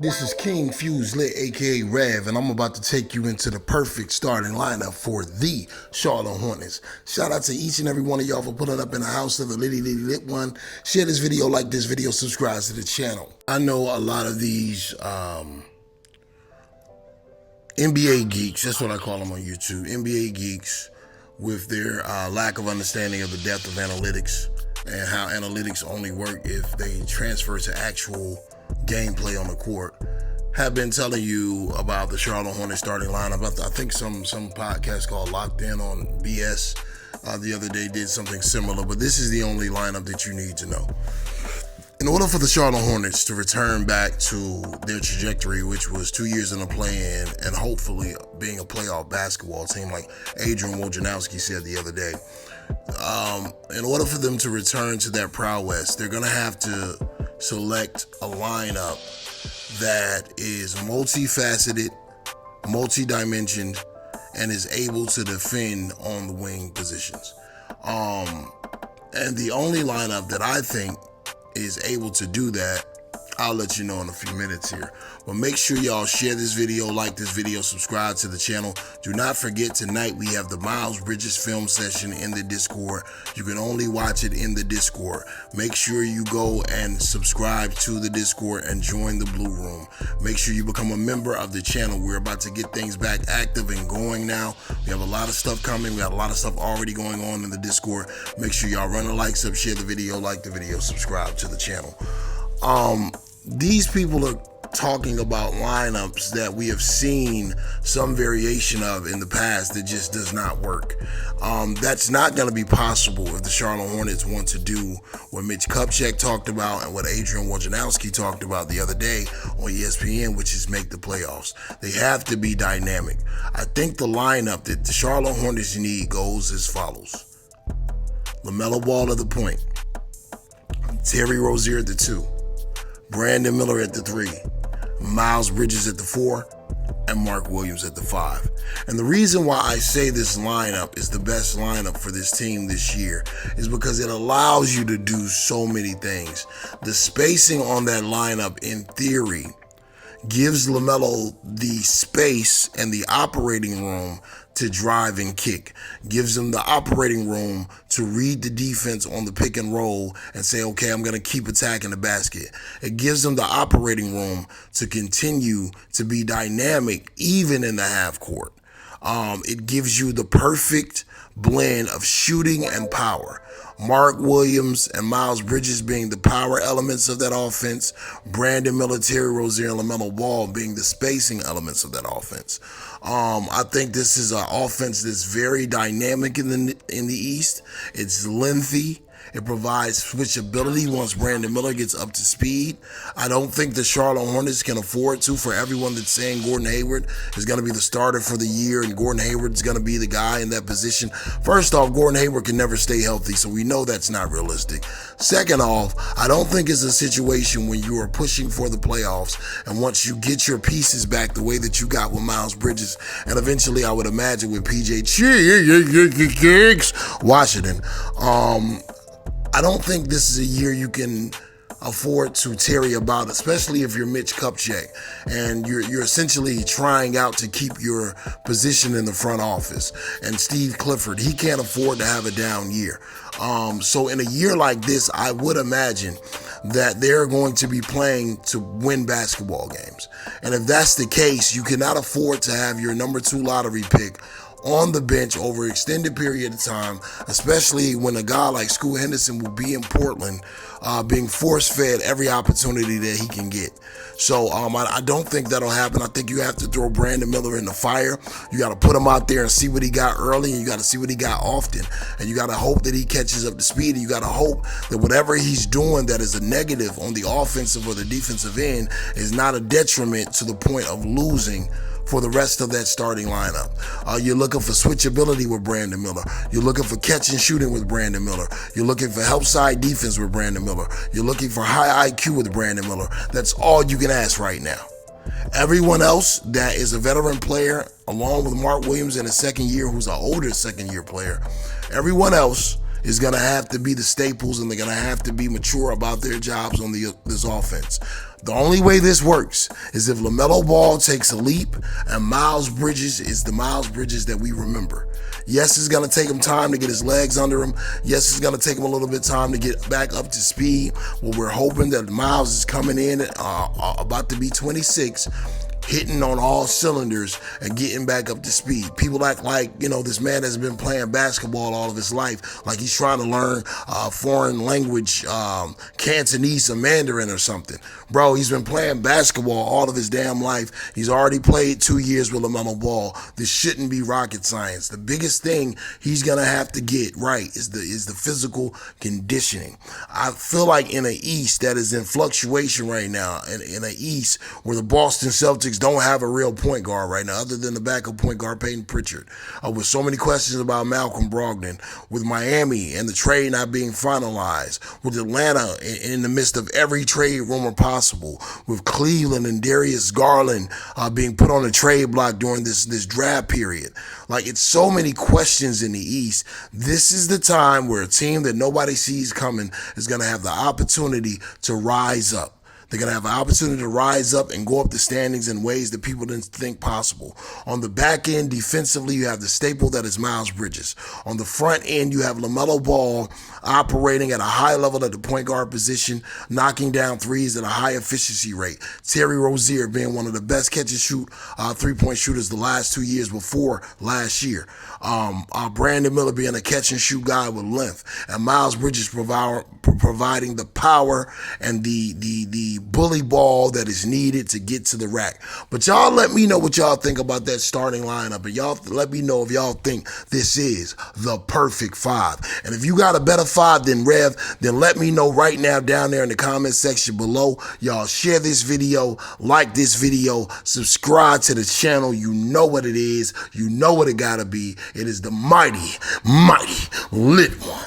This is King Fuse Lit, aka Rev, and I'm about to take you into the perfect starting lineup for the Charlotte Hornets. Shout out to each and every one of y'all for pulling up in the house of the Litty Lit one. Share this video, like this video, subscribe to the channel. I know a lot of these NBA geeks, that's what I call them on YouTube, NBA geeks, with their lack of understanding of the depth of analytics and how analytics only work if they transfer to actual gameplay on the court, have been telling you about the Charlotte Hornets starting lineup. I think some podcast called Locked In on BS the other day did something similar, but this is the only lineup that you need to know. In order for the Charlotte Hornets to return back to their trajectory, which was 2 years in the play-in and hopefully being a playoff basketball team, like Adrian Wojnarowski said the other day, in order for them to return to that prowess, they're going to have to select a lineup that is multifaceted, multi-dimensioned, and is able to defend on the wing positions. And the only lineup that I think is able to do that, I'll let you know in a few minutes here. But make sure y'all share this video, like this video, subscribe to the channel. Do not forget, tonight we have the Miles Bridges film session in the Discord. You can only watch it in the Discord. Make sure you go and subscribe to the Discord and join the Blue Room. Make sure you become a member of the channel. We're about to get things back active and going now. We have a lot of stuff coming. We got a lot of stuff already going on in the Discord. Make sure y'all run the likes up, share the video, like the video, subscribe to the channel. These people are talking about lineups that we have seen some variation of in the past that just does not work. That's not going to be possible if the Charlotte Hornets want to do what Mitch Kupchak talked about and what Adrian Wojnarowski talked about the other day on ESPN, which is make the playoffs. They have to be dynamic. I think the lineup that the Charlotte Hornets need goes as follows: Lamelo Ball at the point, Terry Rozier at the 2, Brandon Miller at the 3, Miles Bridges at the 4, and Mark Williams at the 5. And the reason why I say this lineup is the best lineup for this team this year is because it allows you to do so many things. The spacing on that lineup, in theory, gives LaMelo the space and the operating room to drive and kick, gives him the operating room to read the defense on the pick and roll and say, okay, I'm going to keep attacking the basket. It gives him the operating room to continue to be dynamic even in the half court. It gives you the perfect blend of shooting and power. Mark Williams and Miles Bridges being the power elements of that offense, Brandon Miller, Terry Rozier, and LaMelo Ball being the spacing elements of that offense. I think this is an offense that's very dynamic in the East. It's lengthy. It provides switchability once Brandon Miller gets up to speed. I don't think the Charlotte Hornets can afford to, for everyone that's saying Gordon Hayward is going to be the starter for the year and Gordon Hayward is going to be the guy in that position. First off, Gordon Hayward can never stay healthy, so we know that's not realistic. Second off, I don't think it's a situation when you are pushing for the playoffs and once you get your pieces back the way that you got with Miles Bridges and eventually I would imagine with PJ Washington, I don't think this is a year you can afford to tarry about, especially if you're Mitch Kupchak and you're essentially trying out to keep your position in the front office. And Steve Clifford, he can't afford to have a down year. So in a year like this, I would imagine that they're going to be playing to win basketball games. And if that's the case, you cannot afford to have your number 2 lottery pick on the bench over an extended period of time, especially when a guy like Scoot Henderson will be in Portland, being force-fed every opportunity that he can get. So I don't think that'll happen. I think you have to throw Brandon Miller in the fire. You got to put him out there and see what he got early, and you got to see what he got often. And you got to hope that he catches up to speed, and you got to hope that whatever he's doing that is a negative on the offensive or the defensive end is not a detriment to the point of losing for the rest of that starting lineup. You're looking for switchability with Brandon Miller. You're looking for catch and shooting with Brandon Miller. You're looking for help side defense with Brandon Miller. You're looking for high IQ with Brandon Miller. That's all you can ask right now. Everyone else that is a veteran player, along with Mark Williams in his second year, who's an older second year player, everyone else is going to have to be the staples, and they're going to have to be mature about their jobs on this offense. The only way this works is if LaMelo Ball takes a leap and Miles Bridges is the Miles Bridges that we remember. Yes, it's going to take him time to get his legs under him. Yes, it's going to take him a little bit of time to get back up to speed. But we're hoping that Miles is coming in about to be 26, hitting on all cylinders and getting back up to speed. People act like, this man has been playing basketball all of his life, like he's trying to learn foreign language, Cantonese or Mandarin or something. Bro, he's been playing basketball all of his damn life. He's already played 2 years with LaMelo Ball. This shouldn't be rocket science. The biggest thing he's gonna have to get right is the physical conditioning. I feel like in the East that is in fluctuation right now, in the East where the Boston Celtics don't have a real point guard right now, other than the backup point guard Peyton Pritchard. With so many questions about Malcolm Brogdon, with Miami and the trade not being finalized, with Atlanta in the midst of every trade rumor possible, with Cleveland and Darius Garland being put on the trade block during this draft period. Like, it's so many questions in the East. This is the time where a team that nobody sees coming is going to have the opportunity to rise up. They're going to have an opportunity to rise up and go up the standings in ways that people didn't think possible. On the back end, defensively, you have the staple that is Miles Bridges. On the front end, you have LaMelo Ball operating at a high level at the point guard position, knocking down threes at a high efficiency rate. Terry Rozier being one of the best catch-and-shoot three-point shooters the last 2 years before last year. Brandon Miller being a catch-and-shoot guy with length. And Miles Bridges providing the power and the bully ball that is needed to get to the rack. But y'all let me know what y'all think about that starting lineup, and y'all let me know if y'all think this is the perfect five. And if you got a better five than Rev, then let me know right now down there in the comment section below. Y'all share this video, like this video, subscribe to the channel. You know what it is. You know what it gotta be. It is the mighty, mighty Lit One.